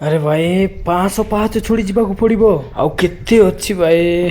अरे भाई 505 छोड़ी जीवाक पड़ो आउ केते अच्छी भाई।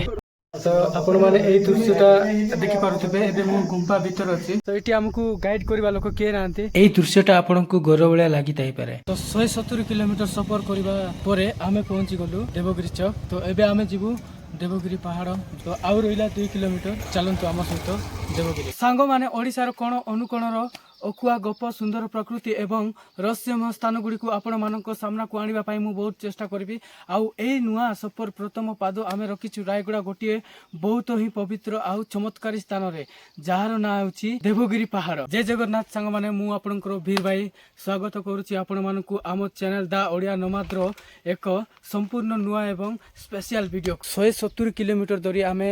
तो आपण माने एई दृश्यटा देखि पारुथिबे एबे मु गुंफा भीतर अछि तो एटी हमकु गाइड करबा लोक के नांती एई दृश्यटा आपनकु घर भलिया लागि ताई पारे। तो 170 किलोमीटर सफर करबा परे आमे पहुंची गलु देवगिरी चौक। तो एबे आमे जिवु देवगिरी पहाड़। तो आउ रहिला 2 किलोमीटर चलंतु आम सहित देवगिरी सांग माने ओडिसा रो कोण अनुकोणर अकुआ गप सुंदर प्रकृति एवं रहस्यमय स्थान गुड़ी को आपण मानक सामना को आनिबा पई मु बहुत चेष्टा करबी। आउ ए नुआ सफर प्रथम पाद आमे रखिछु रायगड़ा गोटिए बहुत ही पवित्र आउ चमत्कारी स्थान रे जार ना होछि देवगिरी पहाड़। जय जगन्नाथ सांग माने मु आपनकर वीर भाई स्वागत करूछि आपण मानक आम चैनल दा ओडिया नोमाद रो एक संपूर्ण नुआ एवं स्पेशल वीडियो 170 किलोमीटर धरी आमे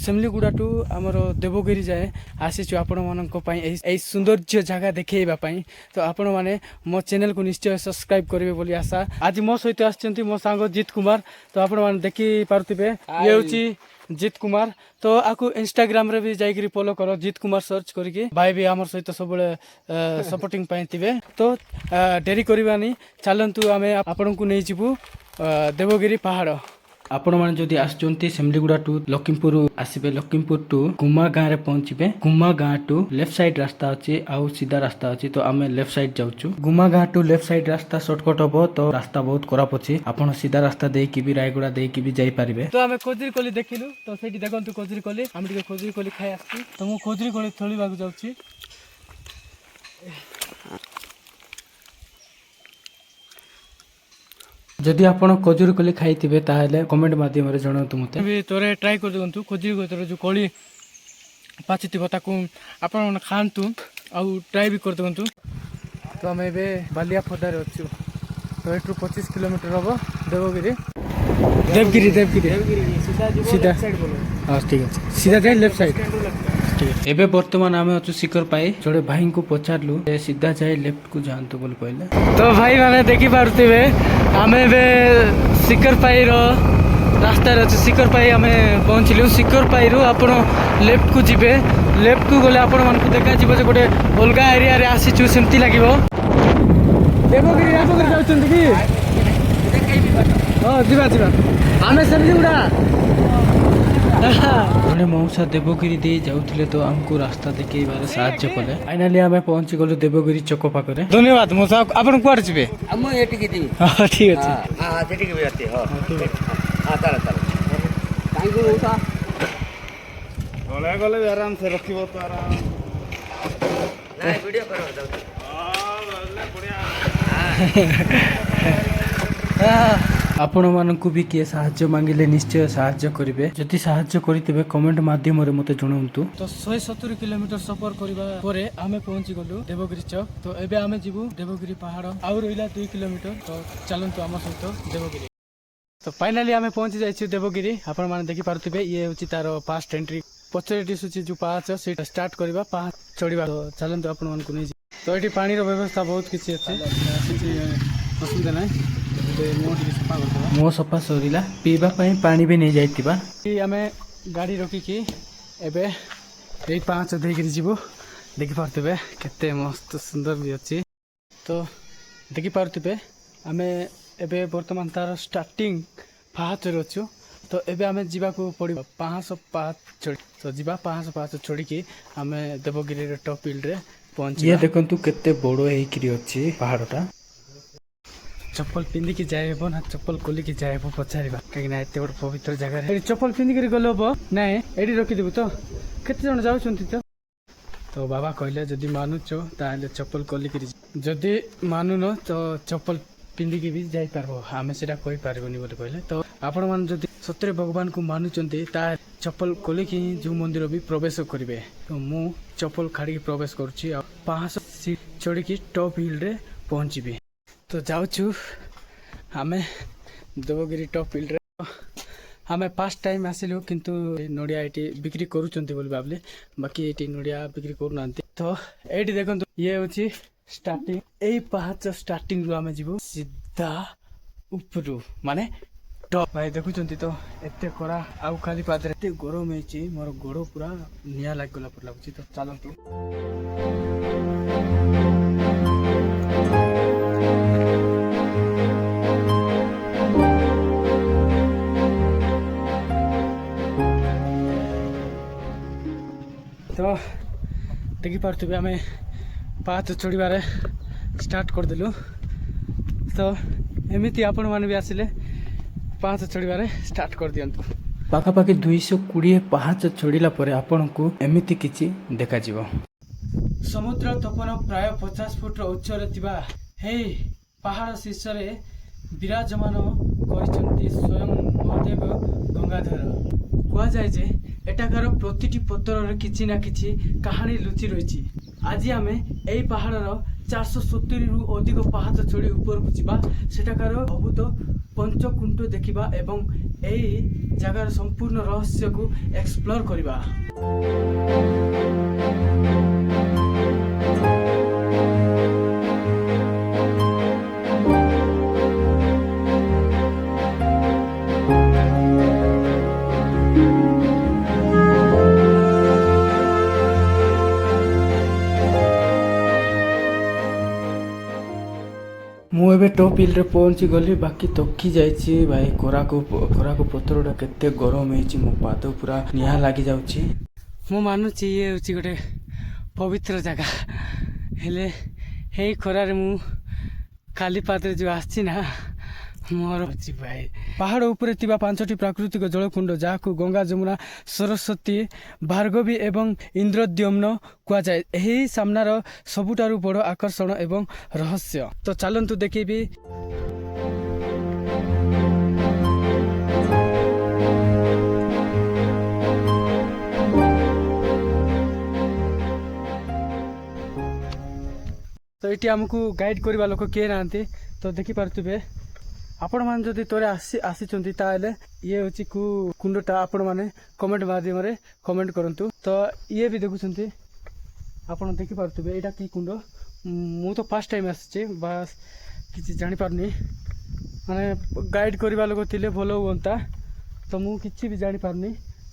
सेमलीगुड़ा टू आमर देवगिरी जाए आसीछु आपण मानक पई एई सौंदर्य जगह देखैबा पई। तो आपण माने मो चैनल को निश्चय सब्सक्राइब करिवे बोली आशा। आज मो सहित आछंती मो सांग जीत कुमार। तो आपण माने देखि पारुथिबे ये होची जीत कुमार। तो आकु इंस्टाग्राम रे भी जाइकरी फॉलो करो जीत कुमार सर्च करके भाई भी हमर सहित सबले सपोर्टिंग पाई थिबे। तो डेरी करबानी चलंतु आमे आपण को नै जिवु देवगिरी पहाड़। आपण माने जदि आछंती सेमलीगुड़ा टू लखीमपुर आसीबे लखीमपुर टू गुम्मा गाँव रे पहुंचीबे। गुम्मा गाँव टू लेफ्ट साइड रास्ता अछि आउ सीधा रास्ता अछि। तो आमे लेफ्ट साइड जाउछु। गुम्मा गाँव टू लेफ्ट साइड रास्ता शॉर्टकट हबो। तो रास्ता बहुत खराब अछि आपण सीधा रास्ता देई कि भी रायगड़ा देई कि भी जाई पारिबे। तो आमे खोजरी कोली देखिलु। तो सेठी देखंतु खोजरी कोली हम ଟିକେ खोजरी कोली खाइ आछि। तो मु खोजरी कोली थळीबाकू जाउछि। जदि आपण खजूर कोली खाइथिबे ताहेले कमेंट माध्यम रे जणावतु मते। भी तोरे ट्राई कर दंतु खजूर को जो कोली पाचिथिबो ताकू आपण खांतु आ ट्राई भी कर दंतु। तो हम एबे बालिया फदारे अछु। तो एटू 25 किलोमीटर हबो देवगिरी देवगिरी देवगिरी सीधा हां ठीक है सीधा जाई लेफ्ट साइड। एबे वर्तमान आमे अछु शिखर पाई जोड़े भाई को पचारलु सीधा जाए लेफ्ट को जानतु बोल कहले। तो भाई माने देखि पारुथिबे आमे बे शिखर पाई रो रास्ता रे शिखर पाई आमे पहुंचलु। शिखर पाई रो आपण लेफ्ट को जिबे लेफ्ट को गले आपण मान को देखा जिबो जे गोटे अलगा एरिया रे आसीचु सेमती लागिवो। देवगिरी जाउछन कि हां जिबा जिबा आमे सेमती उडा जड़े मौसा देवगिरी दे जाउथिले तो हमको रास्ता देखैबार साहाय्य कले। फाइनली आमे पहुंची गलो देवगिरी चौक पाखरे। धन्यवाद मौसा आपण कुआड जिबे हम एटी के दी हां ठीक अछि हां सेठी के बेते हां हां चल चल काई को उठा गले गले आराम से रखिबो तो आराम ना वीडियो करो जाउ हां बले बढ़िया हां आपण मानकु भी किए साहाय्य मांगिले निश्चय साहाय्य करिवे। जति साहाय्य करितबे कमेंट माध्यम रे मते जणावंतु। तो 170 किलोमीटर सफर करबा परे आमे पहुंची गलु देवगिरी चौक। तो एबे आमे जिवु देवगिरी पहाड़ आउ रहिला 2 किलोमीटर। तो चलंतु आम सहित देवगिरी। तो फाइनली आमे पहुंची जाइछु देवगिरी। आपण माने देखि पारुथिबे ये होची तारो फास्ट एंट्री पचरेटी सुची जो पाँच से स्टार्ट करबा पाँच चढ़ीबा। तो चलंतु आपण मानकु नै। तो एठी पानी रो व्यवस्था बहुत किछि अछि किछि असुविधा नै। मो सफा सरीला पीवा पानी भी नहीं जाइतिबा आमे गाड़ी रखिकी एबे ए 5 देगिरी जीवो। देखि पारतबे केते मस्त सुंदर भी अछि। तो देखि पारतबे आमे एबे वर्तमान तार स्टार्टिंग फास्ट रे अछु। तो एबे आमे जीवा को पड़िबा 505 चढ़ी। तो जीवा 505 चढ़ी की आमे देवगिरी रे टॉप हिल रे पहुंची। ये देखंतु केते बड़ो हेकरी अछि पहाड़टा। चप्पल पिंदी की जाए ना चप्पल खोली की जाए पचारिबा कहीं ना एते बड़ पवित्र जगह रे चप्पल पिंदी कर गलो बो नाय एडी रखि देबु। तो केते जण जाउछंती तो बाबा कहले जदी मानुचो ताले चप्पल खोली की जदी मानुनो तो चप्पल पिंदी की भी जाई पारबो हमें सेटा कहि पारबोनी बोले कहले। तो आपण मान जदी सत्य भगवान को मानुचंती ता चप्पल खोली की जो मंदिर भी प्रवेश करिवे। तो मु चप्पल खाड़ी प्रवेश करूची 500 सीट चढ़ी की टॉप हिल रे पहुंचीबे। तो जाउछु हमें देवगिरी टॉप हिल रे हमें फर्स्ट टाइम आसिलु किंतु नडिया एटी बिक्री करूचंती बोली भाबले बाकी एटी नडिया बिक्री करू नांती। तो एटी देखंतु ये होची स्टार्टिंग एई पाहाच स्टार्टिंग रु हमें जीवो सीधा ऊपरु माने टॉप भाई देखुचंती। तो एते करा आउ खाली पादरे एते गरम हेची मोर गोड़ो पूरा निया लाग गला पर लागुची। तो चलंतु ଦେଖିପାରୁଥିବେ ଆମେ ପାହାଚ ଚଢ଼ିବାରେ ଷ୍ଟାର୍ଟ କରିଦେଲୁ। ତ ଏମିତି ଆପଣମାନେ ବି ଆସିଲେ ପାହାଚ ଚଢ଼ିବାରେ ଷ୍ଟାର୍ଟ କରିଦିଅନ୍ତୁ। ପାଖାପାଖି 220 ପାହାଚ ଚଢ଼ିଲା ପରେ ଆପଣଙ୍କୁ ଏମିତି କିଛି ଦେଖାଯିବ। ସମୁଦ୍ର ତପନ ପ୍ରାୟ 50 ଫୁଟର ଉଚ୍ଚରେ ଥିବା ଏହି ପାହାଡ଼ ଶୀର୍ଷରେ ବିରାଜମାନ କରିଛନ୍ତି ସ୍ୱୟଂ ମହାଦେବ ଗଙ୍ଗାଧର। କୁହାଯାଏ ଯେ ଏଠାକାର ପ୍ରତିଟି ପଥରରେ କିଛି ନା କିଛି କାହାଣୀ ଲୁଚି ରହିଛି। ଆଜି ଆମେ ଏହି ପାହାଡ଼ର 470ରୁ ଅଧିକ ପାହାଚ ଚଢ଼ି ଉପରକୁ ଯିବା, ସେଠାକାର ଅଦ୍ଭୁତ ପଞ୍ଚକୁଣ୍ଡ ଦେଖିବା ଏବଂ ଏହି ଜାଗାର ସମ୍ପୂର୍ଣ୍ଣ ରହସ୍ୟକୁ ଏକ୍ସପ୍ଲୋର କରିବା। ମୁଁ ଏବେ ଟପ୍ ହିଲ୍ରେ ପହଞ୍ଚି ଗଲି, ବାକି ଥକି ଯାଇଛି ଭାଇ। ଖରାକୁ ପଥରଟା କେତେ ଗରମ ହେଇଛି, ମୋ ପାଦ ପୁରା ନିଆଁ ଲାଗିଯାଉଛି। ମୁଁ ମାନୁଛି ଇଏ ହେଉଛି ଗୋଟେ ପବିତ୍ର ଜାଗା, ହେଲେ ଏହି ଖରାରେ ମୁଁ ଖାଲି ପାଦରେ ଯେଉଁ ଆସିଛି ନା, ମୋର ଅଛି ଭାଇ। ପାହାଡ଼ ଉପରେ ଥିବା 5ଟି ପ୍ରାକୃତିକ ଜଳକୁଣ୍ଡ, ଯାହାକୁ ଗଙ୍ଗା, ଯମୁନା, ସରସ୍ୱତୀ, ଭାର୍ଗବୀ ଏବଂ ଇନ୍ଦ୍ରଦ୍ୟୁମ୍ନ କୁହାଯାଏ, ଏହି ସାମ୍ନାର ସବୁଠାରୁ ବଡ଼ ଆକର୍ଷଣ ଏବଂ ରହସ୍ୟ। ତ ଚାଲନ୍ତୁ ଦେଖିବି। ତ ଏଠି ଆମକୁ ଗାଇଡ୍ କରିବା ଲୋକ କିଏ ନାହାନ୍ତି। ତ ଦେଖିପାରୁଥିବେ ଆପଣମାନେ ଯଦି ଥରେ ଆସିଛନ୍ତି ତାହେଲେ ଇଏ ହେଉଛି କୁଣ୍ଡଟା, ଆପଣମାନେ କମେଣ୍ଟ ମାଧ୍ୟମରେ କମେଣ୍ଟ କରନ୍ତୁ। ତ ଇଏ ବି ଦେଖୁଛନ୍ତି, ଆପଣ ଦେଖିପାରୁଥିବେ ଏଇଟା କି କୁଣ୍ଡ। ମୁଁ ତ ଫାର୍ଷ୍ଟ ଟାଇମ୍ ଆସିଛି, ବାସ୍ କିଛି ଜାଣିପାରୁନି। ମାନେ ଗାଇଡ୍ କରିବା ଲୋକ ଥିଲେ ଭଲ ହୁଅନ୍ତା, ତ ମୁଁ କିଛି ବି ଜାଣିପାରୁନି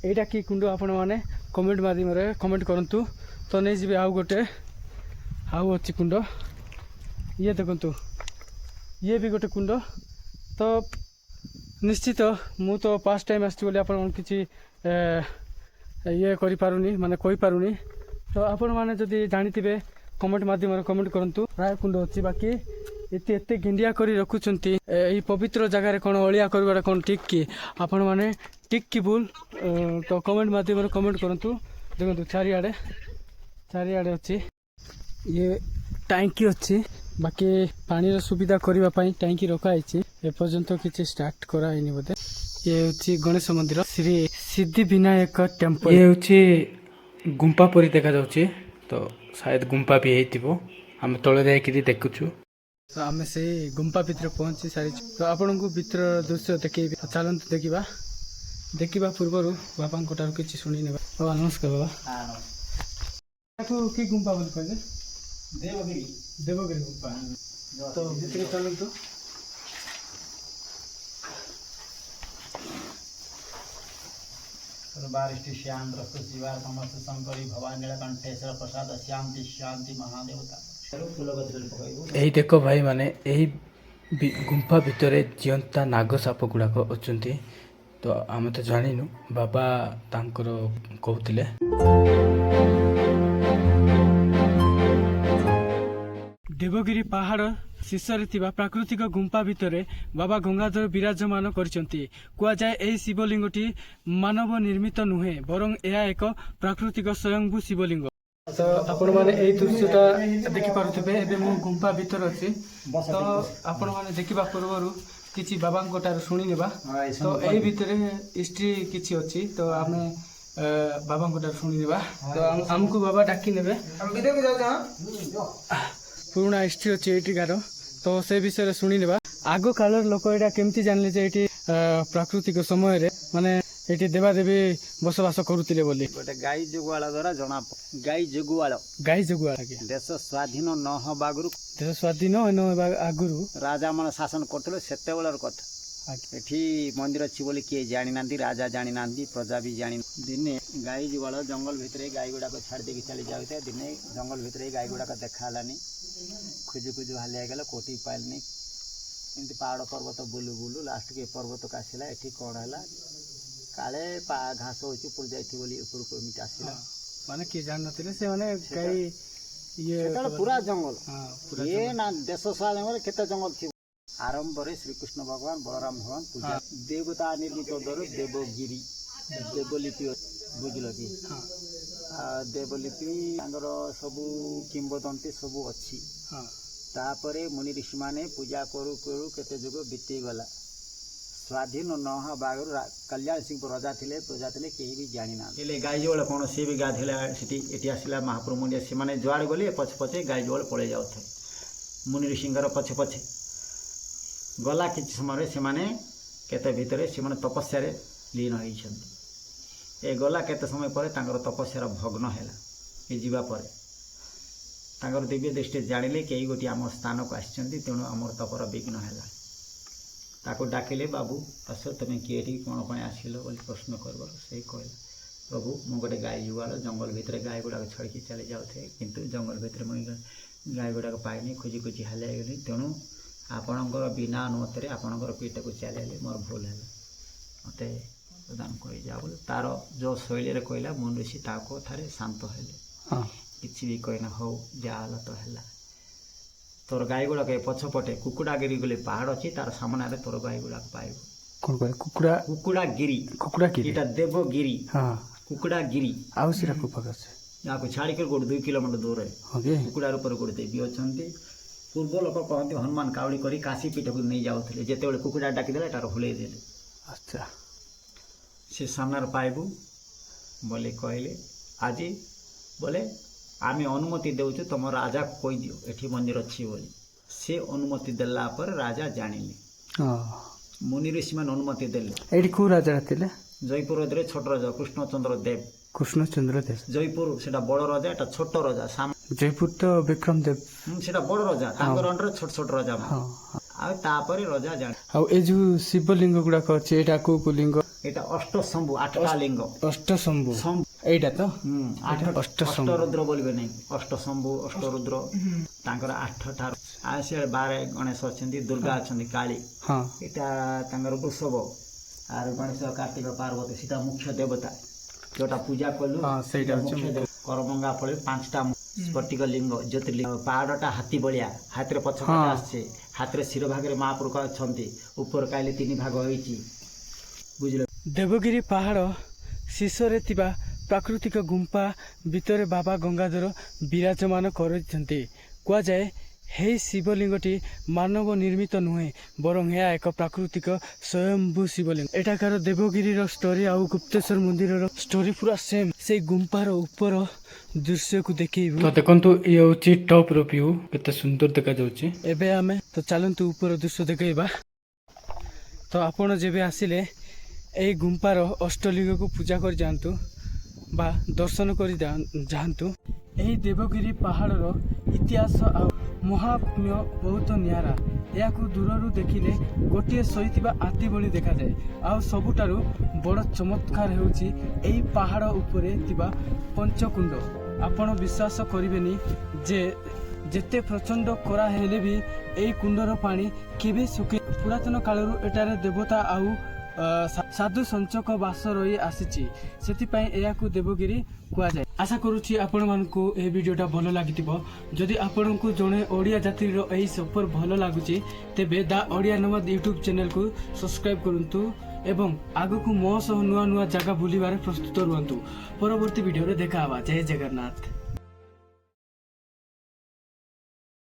ଏଇଟା କି କୁଣ୍ଡ। ଆପଣମାନେ କମେଣ୍ଟ ମାଧ୍ୟମରେ କମେଣ୍ଟ କରନ୍ତୁ, ତ ନେଇଯିବେ। ଆଉ ଅଛି କୁଣ୍ଡ, ଇଏ ଦେଖନ୍ତୁ, ଇଏ ବି ଗୋଟେ କୁଣ୍ଡ। ତ ନିଶ୍ଚିତ ମୁଁ ତ ଫାର୍ଷ୍ଟ ଟାଇମ୍ ଆସିଛି ବୋଲି ଆପଣମାନେ କିଛି ଇଏ କରିପାରୁନି, ମାନେ କହିପାରୁନି। ତ ଆପଣମାନେ ଯଦି ଜାଣିଥିବେ କମେଣ୍ଟ ମାଧ୍ୟମରେ କମେଣ୍ଟ କରନ୍ତୁ। ପ୍ରାୟ କୁଣ୍ଡ ଅଛି, ବାକି ଏତେ ଗିଣ୍ଡିଆ କରି ରଖୁଛନ୍ତି ଏହି ପବିତ୍ର ଜାଗାରେ। କ'ଣ ଅଳିଆ କରିବାଟା କ'ଣ ଠିକ୍ କି? ଆପଣମାନେ ଠିକ୍ କି ଭୁଲ? ତ କମେଣ୍ଟ ମାଧ୍ୟମରେ କମେଣ୍ଟ କରନ୍ତୁ। ଦେଖନ୍ତୁ ଚାରିଆଡ଼େ ଅଛି। ଇଏ ଟାଙ୍କି ଅଛି, ବାକି ପାଣିର ସୁବିଧା କରିବା ପାଇଁ ଟାଙ୍କି ରଖାହେଇଛି। ଏପର୍ଯ୍ୟନ୍ତ କିଛି ଷ୍ଟାର୍ଟ କରାହେଇନି ବୋଧେ। ଇଏ ହେଉଛି ଗଣେଶ ମନ୍ଦିର, ଶ୍ରୀ ସିଦ୍ଧି ବିନାୟକ ଟେମ୍ପଲ। ଇଏ ହେଉଛି ଗୁମ୍ଫା ପରି ଦେଖାଯାଉଛି, ତ ସାୟଦ ଗୁମ୍ଫା ବି ହେଇଥିବ। ଆମେ ତଳେ ଯାଇକିରି ଦେଖୁଛୁ। ତ ଆମେ ସେଇ ଗୁମ୍ଫା ଭିତରେ ପହଞ୍ଚି ସାରିଛୁ। ତ ଆପଣଙ୍କୁ ଭିତରର ଦୃଶ୍ୟ ଦେଖେଇବି, ଚାଲନ୍ତୁ ଦେଖିବା ପୂର୍ବରୁ ବାବାଙ୍କ ଠାରୁ କିଛି ଶୁଣି ନେବା। ବାବା ନମସ୍କାର। ବାବା ତାକୁ କି ଗୁମ୍ଫା ବୋଲି କହିଲେ? ଦେବଗିରି ଗୁମ୍ଫା। ତ ଭିତରେ ଚାଲନ୍ତୁ। बारिष्टि श्याम द्रस्तु शिवार समस्त शंकरी भवानी नीलकंठेश्वर प्रसाद श्यामति शांति महादेवता। ଏହି ଦେଖ ଭାଇ, ମାନେ ଏହି ଗୁମ୍ଫା ଭିତରେ ଜିଅନ୍ତା ନାଗ ସାପ ଗୁଡ଼ାକ ଅଛନ୍ତି। ତ ଆମେ ତ ଜାଣିନୁ, ବାବା ତାଙ୍କର କହୁଥିଲେ। ଦେବଗିରି ପାହାଡ଼ ଶୀର୍ଷରେ ଥିବା ପ୍ରାକୃତିକ ଗୁମ୍ଫା ଭିତରେ ବାବା ଗଙ୍ଗାଧର ବିରାଜମାନ କରିଛନ୍ତି। କୁହାଯାଏ ଏହି ଶିବଲିଙ୍ଗଟି ମାନବ ନିର୍ମିତ ନୁହେଁ, ବରଂ ଏହା ଏକ ପ୍ରାକୃତିକ ସ୍ୱୟଂଭୂ ଶିବଲିଙ୍ଗ। ତ ଆପଣମାନେ ଏଇ ଦୃଶ୍ୟଟା ଦେଖିପାରୁଥିବେ। ଏବେ ମୁଁ ଗୁମ୍ଫା ଭିତରେ ଅଛି, ତ ଆପଣମାନେ ଦେଖିବା ପୂର୍ବରୁ କିଛି ବାବାଙ୍କ ଠାରୁ ଶୁଣି ନେବା। ତ ଏଇ ଭିତରେ ହିଷ୍ଟ୍ରି କିଛି ଅଛି, ତ ଆମେ ବାବାଙ୍କ ଠାରୁ ଶୁଣି ନେବା। ତ ଆମକୁ ବାବା ଡାକି ନେବେ। ପୁରୁଣା ହିଷ୍ଟ୍ରି ଅଛି ଏଇଠିକାର, ତ ସେ ବିଷୟରେ ଶୁଣି ନେବା। ଆଗ କାଳର ଲୋକ ଏଇଟା କେମିତି ଜାଣିଲେ ଯେ ଏଇଠି ପ୍ରାକୃତିକ ସମୟରେ ମାନେ ଏଠି ଦେବାଦେବୀ ବସବାସ କରୁଥିଲେ ବୋଲି? ଗୋଟେ ଗାଈ ଜଗୁଆଳ ଦ୍ୱାରା ଜଣା। ଗାଈ ଜଗୁଆଳ ଦେଶ ସ୍ୱାଧୀନ ନ ହେବା ଆଗରୁ ରାଜା ମାନେ ଶାସନ କରୁଥିଲେ, ସେତେବେଳର କଥା। ଏଠି ମନ୍ଦିର ଅଛି ବୋଲି କିଏ ଜାଣିନାହାନ୍ତି, ରାଜା ଜାଣିନାହାନ୍ତି, ପ୍ରଜା ବି ଜାଣି। ଦିନେ ଗାଈ ଜଗୁଆଳ ଜଙ୍ଗଲ ଭିତରେ ଗାଈ ଗୁଡ଼ାକ ଛାଡ଼ି ଦେଇକି ଚାଲି ଯାଉଥାଏ। ଦିନେ ଜଙ୍ଗଲ ଭିତରେ ଗାଈ ଗୁଡ଼ାକ ଦେଖା ହେଲାନି, ଖୋଜୁ ହାଲିଆ ହେଇଗଲା, କୋଉଠି ପାଇଲିନି। ଏମିତି ପାହାଡ଼ ପର୍ବତ ବୁଲୁ ଲାଷ୍ଟକୁ ଏ ପର୍ବତକୁ ଆସିଲା। ଏଠି କ'ଣ ହେଲା, କାଳେ ଘାସ ହେଉଛି ଉପରୁ ଯାଇଥିବ ବୋଲି ଉପରକୁ ଏମିତି ଆସିଲା। ମାନେ କିଏ ଜାଣିନଥିଲେ ସେମାନେ ଗାଈ ଇଏ ସେତେବେଳେ ପୁରା ଜଙ୍ଗଲ ହଁ ପୁରା ଇଏ ନା ଦେଶ ସାରା ଜଙ୍ଗଲ କେତେ ଜଙ୍ଗଲ ଥିବ। ଆରମ୍ଭରେ ଶ୍ରୀକୃଷ୍ଣ ଭଗବାନ ବଳରାମ ଭଗବାନ ପୂଜା ଦେବତା ନିର୍ମିତ ଧରୁ ଦେବଗିରି ଦେବଲିପି ବୁଝିଲ କି ହଁ ଦେବଲିପି ତାଙ୍କର ସବୁ କିମ୍ବଦନ୍ତୀ ସବୁ ଅଛି। ହଁ ତାପରେ ମୁନି ଋଷିମାନେ ପୂଜା କରୁ କରୁ କେତେ ଯୁଗ ବିତିଗଲା। ସ୍ୱାଧୀନ ନ ହେବାରୁ କଲ୍ୟାଣ ସିଂହ ରଜା ଥିଲେ ପ୍ରଜା ଥିଲେ କେହି ବି ଜାଣିନାହାନ୍ତି। ହେଲେ ଗାଈ ଜବଳ କ'ଣ ସିଏ ବି ଗାଧେଇଲା ସେଠି ଏଠି ଆସିଲା ମହାପ୍ରଭୁ ମନ୍ଦିର ସେମାନେ ଯୁଆଡ଼େ ଗଲେ ପଛେ ପଛେ ଗାଈ ଜବଳ ପଳେଇ ଯାଉଥାଏ ମୁନି ଋଷିଙ୍କର ପଛେ ପଛେ। ଗଲା କିଛି ସମୟରେ ସେମାନେ କେତେ ଭିତରେ ସେମାନେ ତପସ୍ୟାରେ ଲୀନ ହୋଇଛନ୍ତି। ଏ ଗଲା କେତେ ସମୟ ପରେ ତାଙ୍କର ତପସ୍ୟାର ଭଗ୍ନ ହେଲା। ଏ ଯିବା ପରେ ତାଙ୍କର ଦିବ୍ୟ ଦୃଷ୍ଟି ଜାଣିଲେ କେହି ଗୋଟିଏ ଆମ ସ୍ଥାନକୁ ଆସିଛନ୍ତି, ତେଣୁ ଆମର ତପର ବିଘ୍ନ ହେଲା। ତାକୁ ଡାକିଲେ, ବାବୁ ଆସ ତୁମେ କିଏ ଏଠି କ'ଣ ପାଇଁ ଆସିଲ ବୋଲି ପ୍ରଶ୍ନ କରିବାରୁ ସେ କହିଲା, ପ୍ରଭୁ ମୁଁ ଗୋଟେ ଗାଈ ଯୁଆଳ ଜଙ୍ଗଲ ଭିତରେ ଗାଈ ଗୁଡ଼ାକ ଛଡ଼ିକି ଚାଲି ଯାଉଥାଏ, କିନ୍ତୁ ଜଙ୍ଗଲ ଭିତରେ ମୁଁ ଗାଈ ଗୁଡ଼ାକ ପାଇନି, ଖୋଜି ଖୋଜି ହାଲିଆଇଗଲି, ତେଣୁ ଆପଣଙ୍କର ବିନା ଅନୁମତିରେ ଆପଣଙ୍କର ପିଠକୁ ଚାଲିଗଲି, ମୋର ଭୁଲ ହେଲା, ମୋତେ ପ୍ରଦାନ କରିଯାଅ ବୋଲି ତାର ଯେଉଁ ଶୈଳୀରେ କହିଲା ମୁନି ଋଷି ତା କଥାରେ ଶାନ୍ତ ହେଲେ। କିଛି ବି କହିନା, ହଉ ଯାହା ହେଲା ତ ହେଲା। ତୋର ଗାଈ ଗୁଡ଼ାକ ଏ ପଛପଟେ କୁକୁଡ଼ାଗିରି ବୋଲି ପାହାଡ଼ ଅଛି, ତାର ସାମ୍ନାରେ ତୋର ଗାଈ ଗୁଡ଼ାକ ପାଇବ। କ'ଣ କହିଲେ କୁକୁଡ଼ାଗିରି କୁକୁଡ଼ାଗିରି ଏଇଟା ଦେବଗିରି ହଁ କୁକୁଡ଼ାଗିରି ଆଉ ସେଟା କୋଉ ପାଖ ଅଛି ଯାହାକୁ ଛାଡ଼ିକରି ଗୋଟେ 2 କିଲୋମିଟର ଦୂରରେ ହଁ କି କୁକୁଡ଼ା ଉପରେ ଗୋଟେ ଦେବୀ ଅଛନ୍ତି। ପୂର୍ବ ଲୋକ କହନ୍ତି ହନୁମାନ କାଉଡ଼ି କରି କାଶୀ ପୀଠକୁ ନେଇ ଯାଉଥିଲେ, ଯେତେବେଳେ କୁକୁଡ଼ା ଡାକିଦେଲେ ଏଟାର ହୁଳେଇ ଦେଲେ। ଆଚ୍ଛା ସେ ସାମ୍ନାରେ ପାଇବୁ ବୋଲି କହିଲେ। ଆଜି ବୋଲେ ଆମେ ଅନୁମତି ଦେଉଛୁ, ତୁମ ରାଜାକୁ କହିଦିଅ ଏଠି ମନ୍ଦିର ଅଛି ବୋଲି। ସେ ଅନୁମତି ଦେଲା ପରେ ରାଜା ଜାଣିଲେ, ମୁନି ଋଷିମାନେ ଅନୁମତି ଦେଲେ। ଏଇଠି କୋଉ ରାଜା ଥିଲେ? ଜୟପୁରରେ ଛୋଟ ରାଜା କୃଷ୍ଣଚନ୍ଦ୍ର ଦେବ। କୃଷ୍ଣଚନ୍ଦ୍ର ଦେବ ଜୟପୁର ସେଟା ବଡ଼ ରାଜା, ଏଟା ଛୋଟ ରାଜା। ଜୟପୁର ତ ବିକ୍ରମ ଦେବ ସେଟା ବଡ଼ ରାଜା, ତାଙ୍କର ଅଣ୍ଡରେ ଛୋଟ ଛୋଟ ରାଜା। ଆଉ ତାପରେ ରାଜା ଜାଣି। ଆଉ ଏ ଯୋଉ ଶିବଲିଙ୍ଗ ଗୁଡାକ ଅଛି ଏଇଟା କୋଉ କୋଉ ଲିଙ୍ଗ? ଏଇଟା ଅଷ୍ଟଶମ୍ଭୁ, 8ଟା ଲିଙ୍ଗ। ଅଷ୍ଟଶମ୍ଭୁ ଏଇଟା ତ ଅଷ୍ଟରୁଦ୍ର ବୋଲିବେ ନାହିଁ, ଅଷ୍ଟଶମ୍ଭୁ ଅଷ୍ଟରୁଦ୍ର ତାଙ୍କର 8ଟା। ଆଉ ସେ 12 ଗଣେଶ ଅଛନ୍ତି, ଦୁର୍ଗା ଅଛନ୍ତି, କାଳୀ ଏଇଟା ତାଙ୍କର ବୃଷଭ, আর ଗଣେଶ କାର୍ତ୍ତିକ ପାର୍ବତୀ ସେଟା ମୁଖ୍ୟ ଦେବତା ଯୋଉଟା ପୂଜା କଲୁ ସେଇଟା ମୁଖ୍ୟ ଦେବତା। କରମଙ୍ଗା ଫଳରେ 5ଟା ସ୍ଫଟିକ ଲିଙ୍ଗ ଜ୍ୟୋତିର୍ଲିଙ୍ଗ। ପାହାଡ଼ଟା ହାତୀ ଭଳିଆ, ହାତୀରେ ପଛପଟେ ଆସିছে, ହାତୀରେ ଶିର ଭାଗରେ ମହାପୁରୁଷ ଅଛନ୍ତି, ଉପର କାଇଲେ 3 ଭାଗ ହୋଇଛି, ବୁଝିଲ। ଦେବଗିରି ପାହାଡ଼ ଶୀର୍ଷରେ ଥିବା ପ୍ରାକୃତିକ ଗୁମ୍ଫା ଭିତରେ ବାବା ଗଙ୍ଗାଧର ବିରାଜମାନ କରିଛନ୍ତି। କୁହାଯାଏ ଏହି ଶିବଲିଙ୍ଗଟି ମାନବ ନିର୍ମିତ ନୁହେଁ, ବରଂ ଏହା ଏକ ପ୍ରାକୃତିକ ସ୍ୱୟମ୍ଭୂ ଶିବଲିଙ୍ଗ। ଏଠାକାର ଦେବଗିରିର ଷ୍ଟୋରି ଆଉ ଗୁପ୍ତେଶ୍ୱର ମନ୍ଦିରର ଷ୍ଟୋରି ପୁରା ସେମ୍। ସେଇ ଗୁମ୍ଫାର ଉପର ଦୃଶ୍ୟକୁ ଦେଖେଇବୁ। ତ ଦେଖନ୍ତୁ ଇଏ ହେଉଛି ଟପ୍ ର ଭ୍ୟୁ, କେତେ ସୁନ୍ଦର ଦେଖାଯାଉଛି। ଏବେ ଆମେ ତ ଚାଲନ୍ତୁ ଉପର ଦୃଶ୍ୟ ଦେଖେଇବା। ତ ଆପଣ ଯେବେ ଆସିଲେ ଏହି ଗୁମ୍ଫାର ଅଷ୍ଟଲିଙ୍ଗକୁ ପୂଜା କରି ଯାଆନ୍ତୁ ବା ଦର୍ଶନ କରି ଯାଆନ୍ତୁ। ଏହି ଦେବଗିରି ପାହାଡ଼ର ଇତିହାସ ଆଉ ମହାତ୍ମ୍ୟ ବହୁତ ନିଆରା। ଏହାକୁ ଦୂରରୁ ଦେଖିଲେ ଗୋଟିଏ ଶୋଇଥିବା ହାତୀ ଭଳି ଦେଖାଯାଏ। ଆଉ ସବୁଠାରୁ ବଡ଼ ଚମତ୍କାର ହେଉଛି ଏହି ପାହାଡ଼ ଉପରେ ଥିବା ପଞ୍ଚକୁଣ୍ଡ। ଆପଣ ବିଶ୍ୱାସ କରିବେନି ଯେ ଯେତେ ପ୍ରଚଣ୍ଡ ଖରା ହେଲେ ବି ଏହି କୁଣ୍ଡର ପାଣି କେବେ ଶୁଖେ। ପୁରାତନ କାଳରୁ ଏଠାରେ ଦେବତା ଆଉ ସାଧୁ ସଞ୍ଚକ ବାସ ରହି ଆସିଛି, ସେଥିପାଇଁ ଏହାକୁ ଦେବଗିରି କୁହାଯାଏ। ଆଶା କରୁଛି ଆପଣମାନଙ୍କୁ ଏହି ଭିଡ଼ିଓଟା ଭଲ ଲାଗିଥିବ। ଯଦି ଆପଣଙ୍କୁ ଜଣେ ଓଡ଼ିଆ ଜାତିର ଏହି ସଫର ଭଲ ଲାଗୁଛି, ତେବେ ଦା ଓଡ଼ିଆ ନବାଦ ୟୁଟ୍ୟୁବ୍ ଚ୍ୟାନେଲକୁ ସବସ୍କ୍ରାଇବ୍ କରନ୍ତୁ ଏବଂ ଆଗକୁ ମୋ ସହ ନୂଆ ନୂଆ ଜାଗା ବୁଲିବାରେ ପ୍ରସ୍ତୁତ ରୁହନ୍ତୁ। ପରବର୍ତ୍ତୀ ଭିଡ଼ିଓରେ ଦେଖା ହେବା। ଜୟ ଜଗନ୍ନାଥ।